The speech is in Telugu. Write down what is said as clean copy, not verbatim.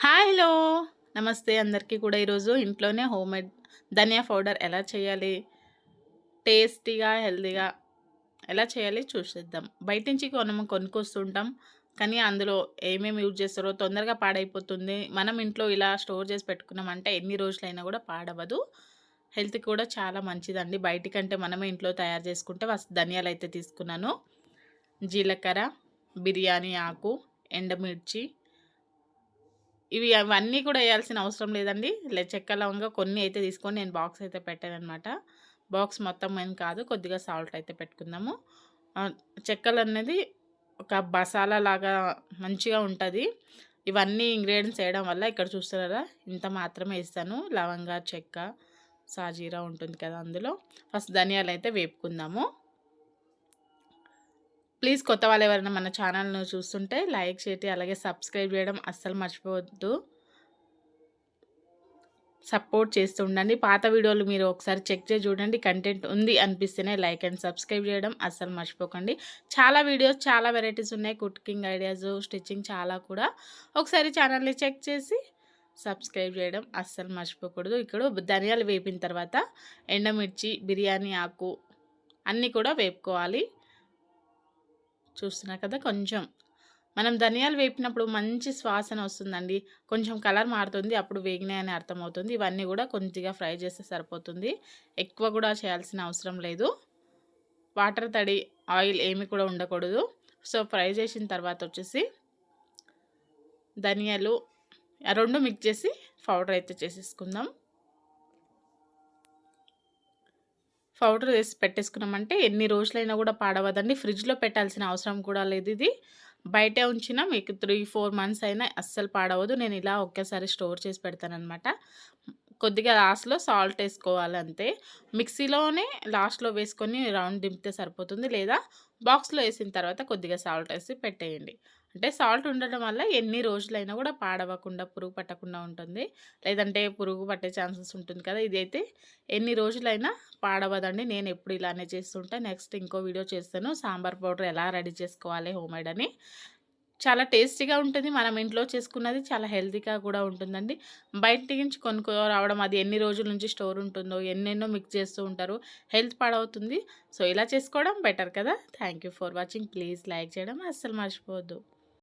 హాయ్ హలో నమస్తే అందరికీ కూడా ఈరోజు ఇంట్లోనే హోమ్మేడ్ ధనియా పౌడర్ ఎలా చేయాలి, టేస్టీగా హెల్తీగా ఎలా చేయాలి చూసేద్దాం. బయట నుంచి కొనుక్కొస్తుంటాం, కానీ అందులో ఏమేమి యూజ్ చేస్తారో తొందరగా పాడైపోతుంది. మనం ఇంట్లో ఇలా స్టోర్ చేసి పెట్టుకున్నామంటే ఎన్ని రోజులైనా కూడా పాడవదు. హెల్త్కి కూడా చాలా మంచిదండి. బయటికంటే మనమే ఇంట్లో తయారు చేసుకుంటే ఫస్ట్ ధనియాలు అయితే తీసుకున్నాను, జీలకర్ర, బిర్యానీ ఆకు, ఎండుమిర్చి, అవన్నీ కూడా వేయాల్సిన అవసరం లేదండి. చెక్క లవంగా కొన్ని అయితే తీసుకొని నేను బాక్స్ అయితే పెట్టాననమాట. బాక్స్ మొత్తం ఏం కాదు, కొద్దిగా సాల్ట్ అయితే పెట్టుకుందాము. చెక్కలు అనేది ఒక మసాలా లాగా మంచిగా ఉంటుంది. ఇవన్నీ ఇంగ్రీడియంట్స్ వేయడం వల్ల ఇక్కడ చూస్తున్నారా ఇంత మాత్రమే వేస్తాను. లవంగా, చెక్క, సాజీరా ఉంటుంది కదా, అందులో ఫస్ట్ ధనియాలు అయితే వేపుకుందాము. ప్లీజ్ కొత్త వాళ్ళు ఎవరైనా మన ఛానల్ను చూస్తుంటే లైక్ చేయండి, అలాగే సబ్స్క్రైబ్ చేయడం అస్సలు మర్చిపోవద్దు. సపోర్ట్ చేస్తూ ఉండండి. పాత వీడియోలు మీరు ఒకసారి చెక్ చేసి చూడండి. కంటెంట్ ఉంది అనిపిస్తేనే లైక్ అండ్ సబ్స్క్రైబ్ చేయడం అస్సలు మర్చిపోకండి. చాలా వీడియోస్, చాలా వెరైటీస్ ఉన్నాయి, కుకింగ్ ఐడియాస్, స్టిచ్చింగ్ చాలా కూడా. ఒకసారి ఛానల్ని చెక్ చేసి సబ్స్క్రైబ్ చేయడం అస్సలు మర్చిపోకూడదు. ఇక్కడ ధనియాలు వేపిన తర్వాత ఎండుమిర్చి, బిర్యానీ ఆకు అన్నీ కూడా వేపుకోవాలి. చూస్తున్నా కదా, కొంచెం మనం ధనియాలు వేపినప్పుడు మంచి సువాసన వస్తుందండి. కొంచెం కలర్ మారుతుంది, అప్పుడు వేగినాయని అర్థమవుతుంది. ఇవన్నీ కూడా కొద్దిగా ఫ్రై చేస్తే సరిపోతుంది, ఎక్కువ కూడా చేయాల్సిన అవసరం లేదు. వాటర్ తడి, ఆయిల్ ఏమి కూడా ఉండకూడదు. సో ఫ్రై చేసిన తర్వాత వచ్చేసి ధనియాలు రెండు మిక్స్ చేసి పౌడర్ అయితే చేసేసుకుందాం. పౌడర్ వేసి పెట్టేసుకున్నామంటే ఎన్ని రోజులైనా కూడా పాడవదండి. ఫ్రిడ్జ్లో పెట్టాల్సిన అవసరం కూడా లేదు. ఇది బయటే ఉంచినా మీకు 3-4 మంత్స్ అయినా అస్సలు పాడవదు. నేను ఇలా ఒకేసారి స్టోర్ చేసి పెడతానమాట. కొద్దిగా లాస్ట్లో సాల్ట్ వేసుకోవాలి అంతే. మిక్సీలోనే లాస్ట్లో వేసుకొని రౌండ్ దింపితే సరిపోతుంది, లేదా బాక్స్లో వేసిన తర్వాత కొద్దిగా సాల్ట్ వేసి పెట్టేయండి. అంటే సాల్ట్ ఉండడం వల్ల ఎన్ని రోజులైనా కూడా పాడవకుండా, పురుగు పట్టకుండా ఉంటుంది. లేదంటే పురుగు పట్టే ఛాన్సెస్ ఉంటుంది కదా. ఇదైతే ఎన్ని రోజులైనా పాడవదండి. నేను ఎప్పుడు ఇలానే చేస్తుంటా. నెక్స్ట్ ఇంకో వీడియో చేస్తాను, సాంబార్ పౌడర్ ఎలా రెడీ చేసుకోవాలి హోమ్మేడ్ అని. చాలా టేస్టీగా ఉంటుంది. మనం ఇంట్లో చేసుకున్నది చాలా హెల్తీగా కూడా ఉంటుందండి. బయట నుంచి రావడం, అది ఎన్ని రోజుల నుంచి స్టోర్ ఉంటుందో, ఎన్నెన్నో మిక్స్ చేస్తూ ఉంటారు, హెల్త్ పాడవుతుంది. సో ఇలా చేసుకోవడం బెటర్ కదా. Thank you for watching. Please like చేయడం అస్సలు మర్చిపోవద్దు.